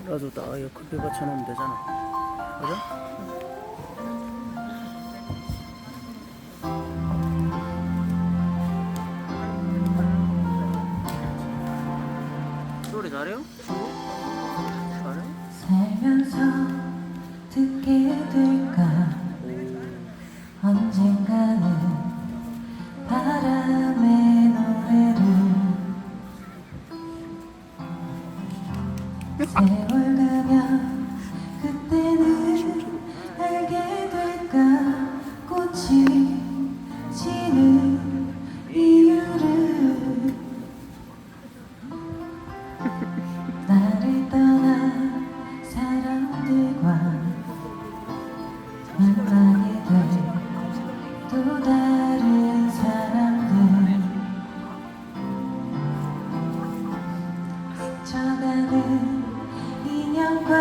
놔두다 이거 커피 받쳐놓으면 되잖아. 그죠? 노래 잘해요? 잘해? 살면서 듣게 될까 언젠가는 바람의 노래를 세월 가면 그때는 알게 될까 꽃이 지는 이유를 나를 떠난 사람들과 만나게 될 또 다른 사람들 스쳐가는 인연과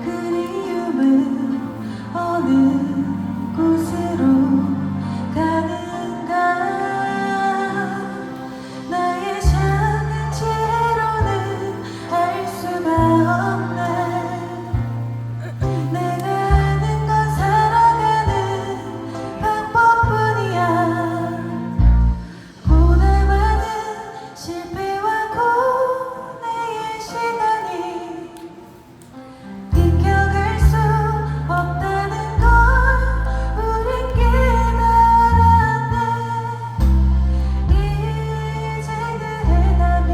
그리움은 어느 곳으로 가는가 나의 작은 지혜로는 알 수가 없네 내가 아는 건 살아가는 방법뿐이야 보다 많은 실패와 고뇌의 시간이 비켜갈 수 없다는 걸 우린 깨달았네 이제 그 해답이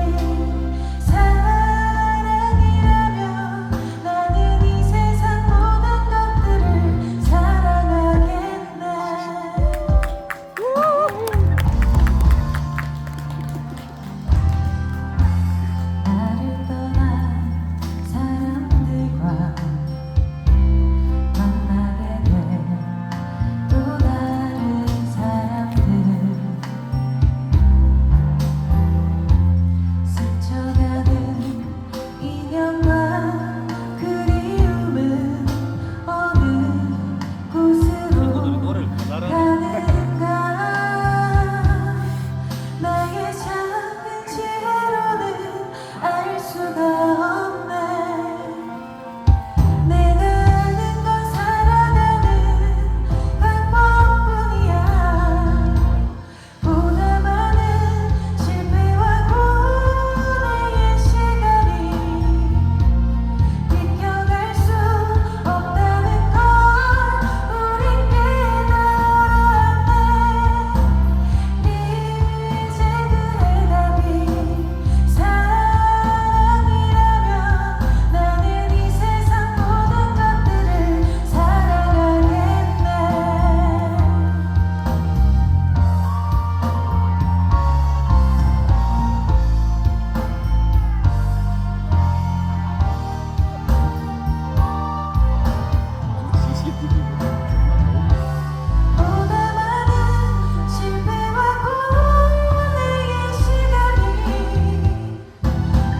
사랑이라면 나는 이 세상 모든 것들을 사랑하겠네 나를 떠난 사람들과 만나게 될 또 다른 사람들 스쳐가는 인연과 그리움은 어느 곳으로 가는가 나의 작은 지혜로는 알 수가 없네 내가 아는 건 살아가는 방법뿐이야 보다 많은 실패와 고뇌의 시간이 비켜갈 수 없다는 걸 우린 깨달았네 이제 그 해답이 사랑이라면 나는 이 세상 모든 것들을 사랑하겠네 보다 많은 실패와 고뇌의 시간이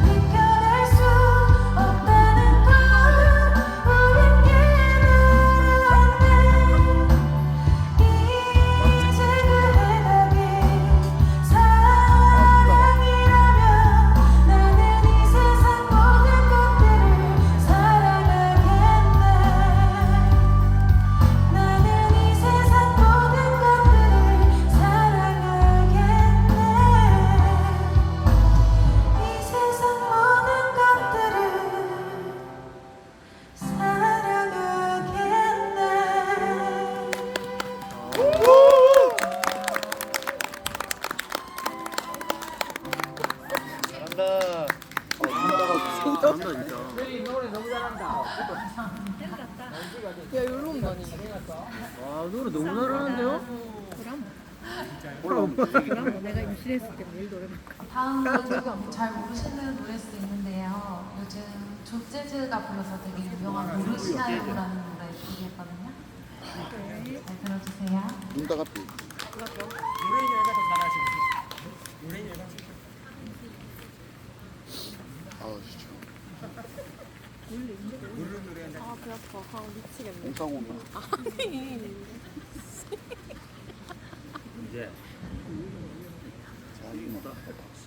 비켜갈 수 없다는 걸 우린 깨달았네 이제 그 해답이 사랑이라면 나는 이 세상 모든 것들을 사랑하겠네 나는 이 세상 모든 것들을 사랑하겠네 이 세상 모든 것들을 사랑하겠네 잘한다. 잘한다 진짜. 야, 요런 거 아니야? 와 노래 너무 잘하는데요? 그럼 내가 임신했을 때 매일 노래 부르고. 다음 노래가 잘 모르시는 노래일 수도 있는데요 요즘 조재즈가 불러서 되게 유명한 모르시나요라는 노래 부르거든요 잘 들어주세요 눈 따갑게. 아 진짜. 아, 배 아파. 아, 미치겠네. 공상오면. 아니. 이제 자기마다 박수.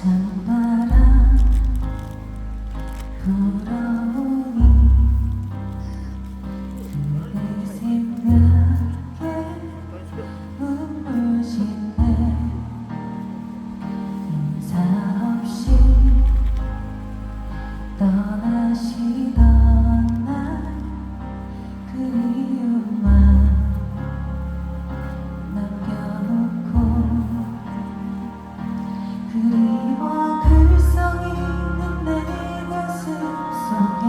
찬바람 불어오니 그대 생각에 눈물 짓네 인사 없이 떠나시던 날 그리움만 남겨놓고 그리워 글썽이 있는 내 가슴 속에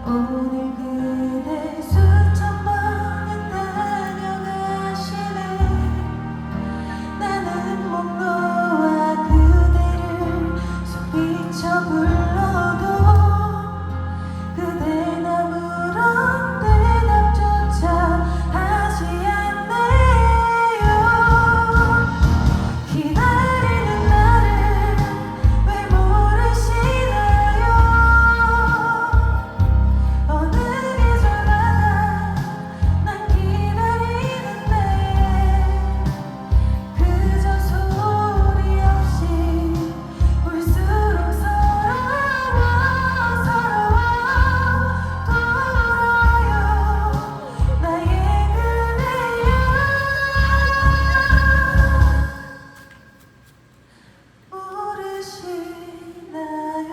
오늘 그대 수천 번은 다녀가시네 나는 못 놓아 그대를 소리쳐 불러도 그댄 아무런 대답조차 하지 않네요 기다리는 나를 왜 모르시나요 어느 계절마다 난 기다리는데 그저 소리 없이 볼수록 서러워 돌아요 나의 그대여 모르시나요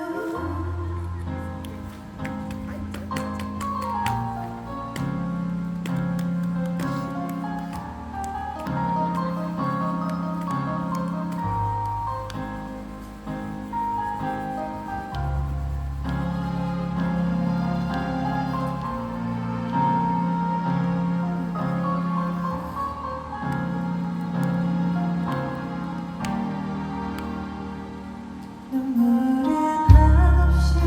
눈물은 한없이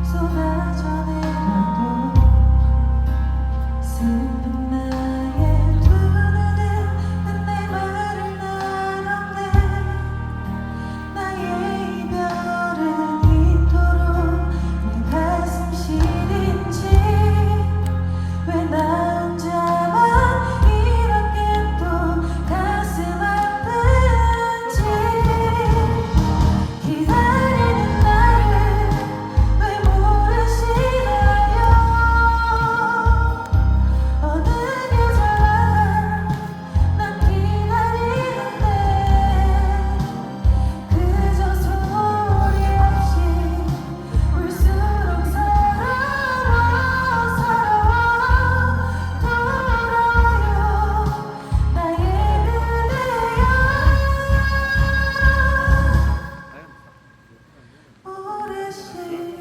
쏟아져 내려도 슬픈 나의 두 눈은 내 말을 알아내 나의 이별은 이토록 내 가슴 시린지 왜 나 혼자만 이렇게 또 가슴 아픈지 기다리는 나를 왜 모르시나요 어느 계절마다 난 기다리는데 그저 소리 없이 볼수록 서러워 돌아요 나의 그대여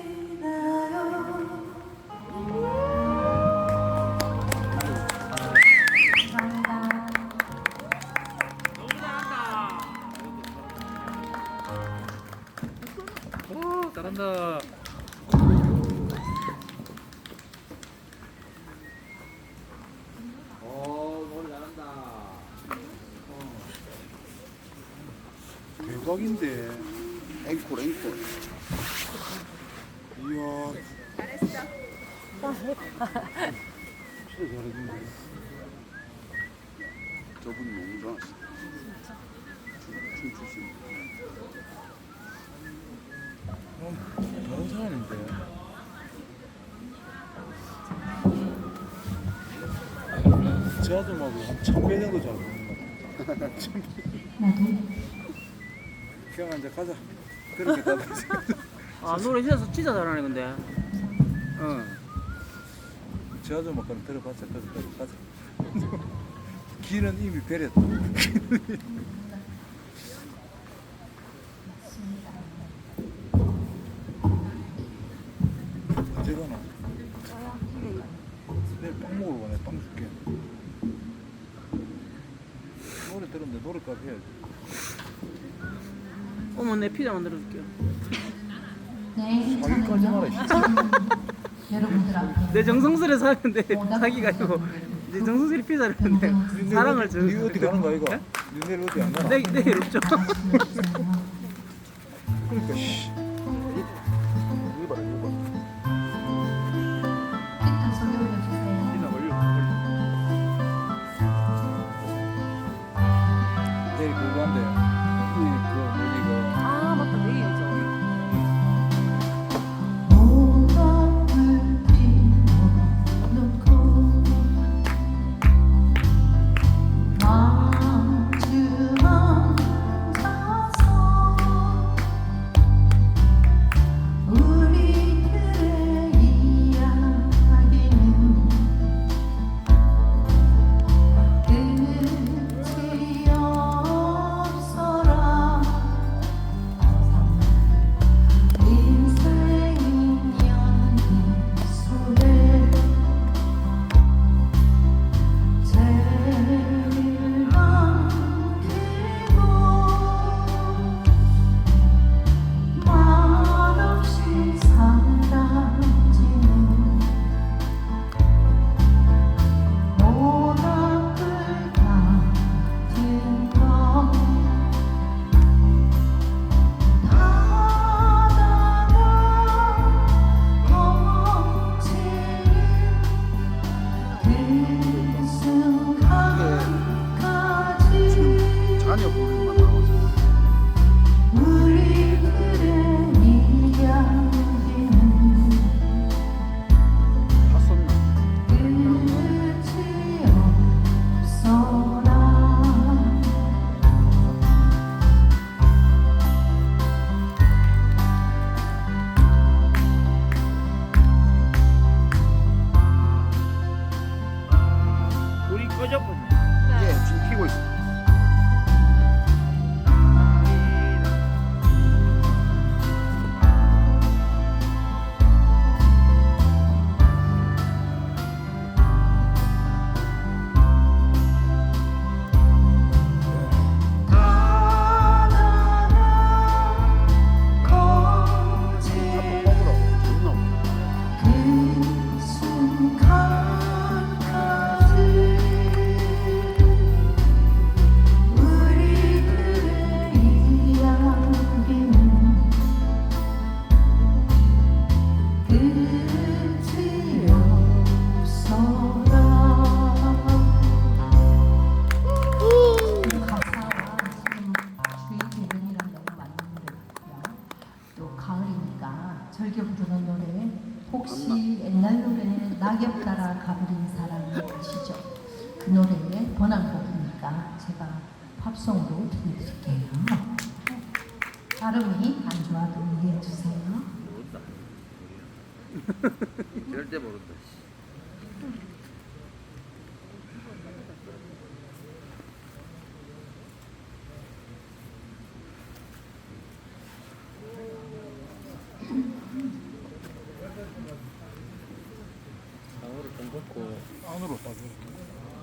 모르시나요 오, 잘한다. 노래 잘한다. 대박인데. 앵콜. 이야. 진짜 잘했는데. 저분이 너무 좋았어. 춤추신. 다른 사람인데. 제 아들하고 한 1000배 정도 잘 보는 것 같아. 그냥 이제 가자. 그렇게 가자. 아, 노래 진짜 잘하네, 근데. 응. 제 아들 막 그럼 들어봤자 가자. 길은 이미 배렸다. 언제 가나? 내일 빵 먹으러 가네. 빵 줄게. 노래 들었는데 노래까지 해야지. 어머, 내 피자 만들어줄게요. 네 자기까지 하라. 여러분들 앞에 내 정성스레 사는데 모닥불 사기가 아니고 여러분들 내 정성스레 피자를 했는데 변경 사랑을 니 어디 가는 거야 이거? 니 내일 어디 안 가나? 내일 없죠. 말씀해 주세요. 그러니까 씨. 이거 봐라 이거 봐. 피터 소개 올려주세요. 피자 올려. 내일 그거 한대. 그 뭐지 이거. 아 맞다 내일이죠. 모닥불 피워놓고 마주 앉아서 우리들의 이야기는 끝이 없어라. 인생은 연기 속에 죄를 남기고 말없이 사라지는 모닥불 같은 것 하다가 멈추는 그 순간까지 자녀 부르만 나오죠. 우리들의 이야기는 다 썼나? 끝이 없어라. 불이 꺼졌군요. 예, 지금 피고 있어. 하나가 거친 먹으러 존나. 그 순간까지 우리들의 이야기는 끝이 없어라. 가사와 지금 주의 배경이랑 너무 맞는 노래고요. 또 가을이니까 즐겨 부르는 노래 혹시 옛날 노래 낙엽 따라 가버린 사람 아시죠? 그 노래의 번안곡이니까 제가 팝송으로 들려드릴게요. 발음이 안 좋아도 이해해 주세요. 절대 모른다. 방울을 좀 붓고 안으로 딱 이렇게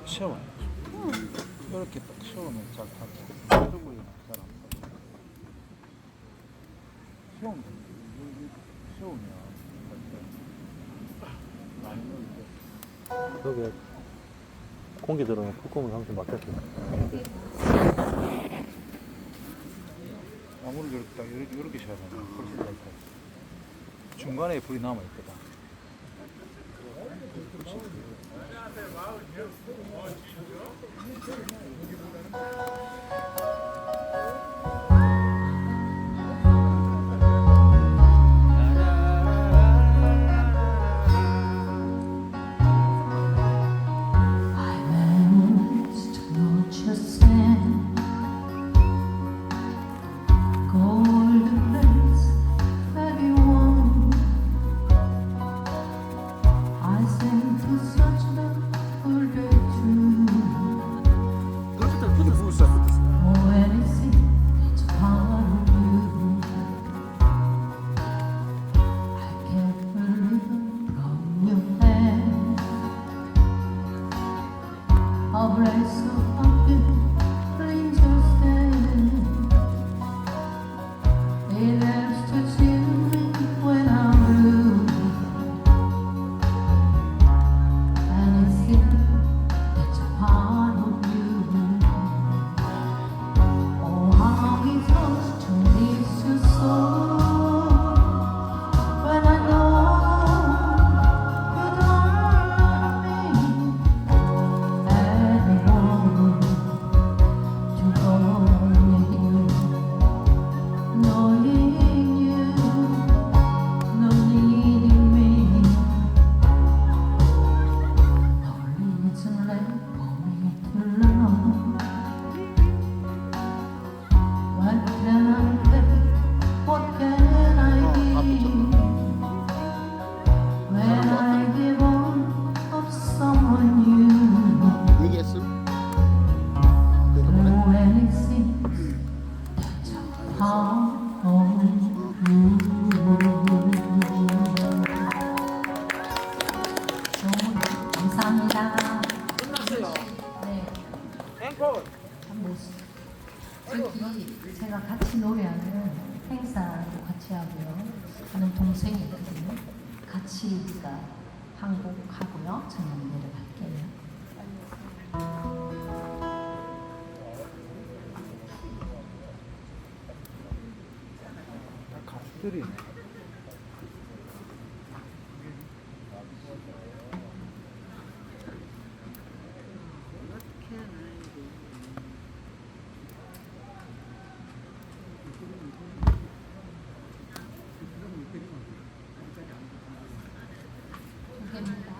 세워. 이렇게 딱 세우면 잘 타고. 이런 거에 잘안 타. 세우면 세우면 많이 넣을 때. 여기 공기 들어오면 뚜껑을 항상 막혔어요. 아무리 이렇게 딱 이렇게 세우면 훨씬 잘 타. 중간에 불이 남아 있거든. I managed to watch your sand golden rays that you won. I sing to such a day too. 불부터 붙었어. 부스야 붙었어. Oh, anything that's part of you, I can't believe from your hand. A place of you, angels stand. It helps to chill me when I'm blue. 감사합니다. 끝났어요. 네. 앵콜. 저기 제가 같이 노래하는 행사도 같이 하고요. 하는 동생이 있거든요. 같이 우리가 항복하고요. 저는 내려갈게요. 다 가수들이네. 감사합니다.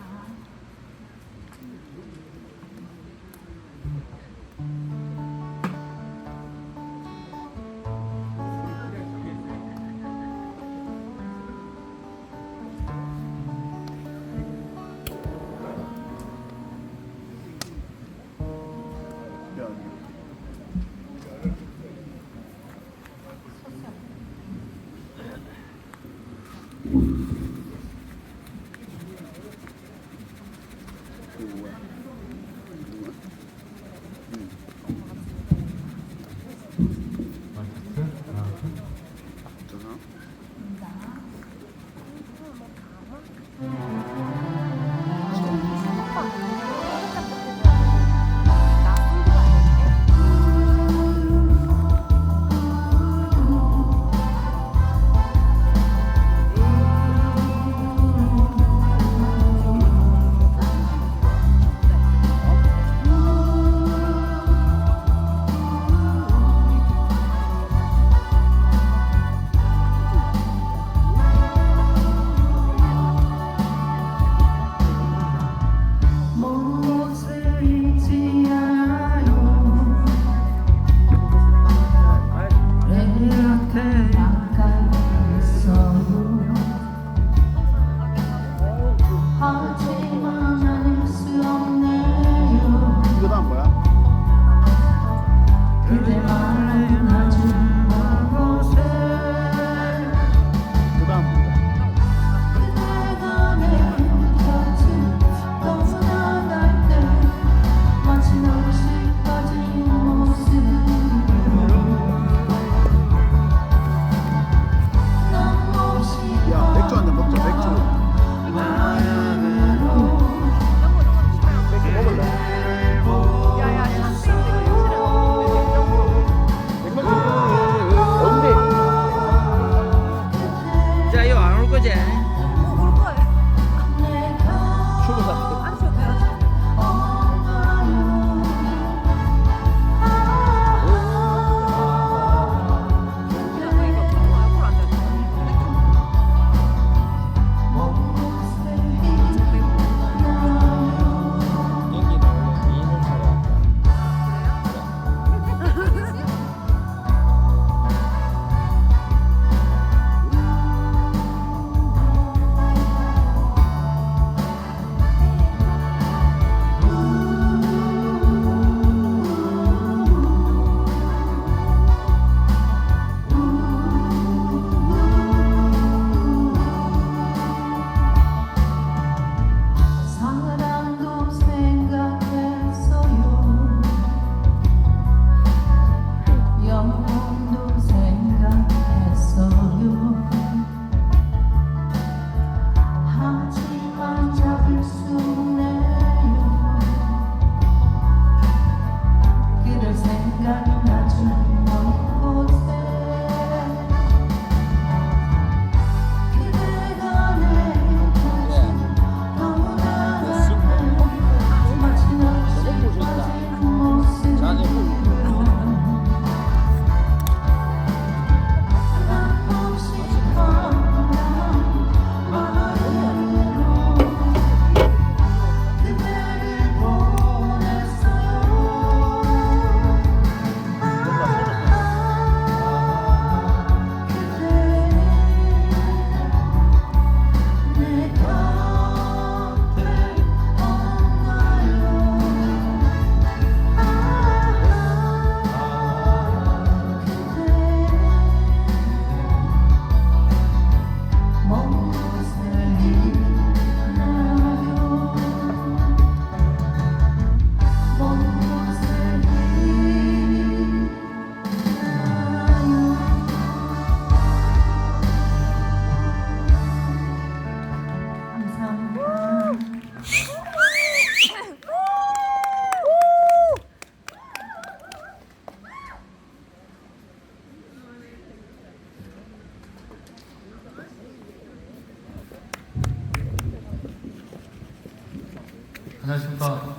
안녕하십니까.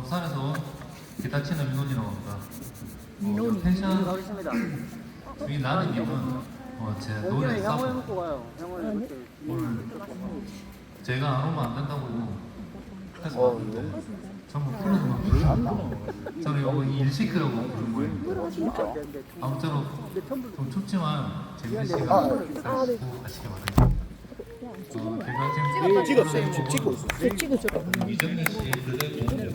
부산에서 기타 치는 민원이라고 합니다. 펜션 가겠습니다. 주인 나는님은 제 노래 여기는 향후에 싸고 먹고 가요. 향후에 먹고. 오늘 제가 안 오면 안 된다고 해서 왔는데 전부 풀어주면 저는 이거 일시크라고 부른 거예요. 아무쪼록 좀 춥지만 재밌는 시간 가시기 바랍니다. 제가 지금 찍었어요. 지금 찍고 있어. 이정민 씨의 그대 공부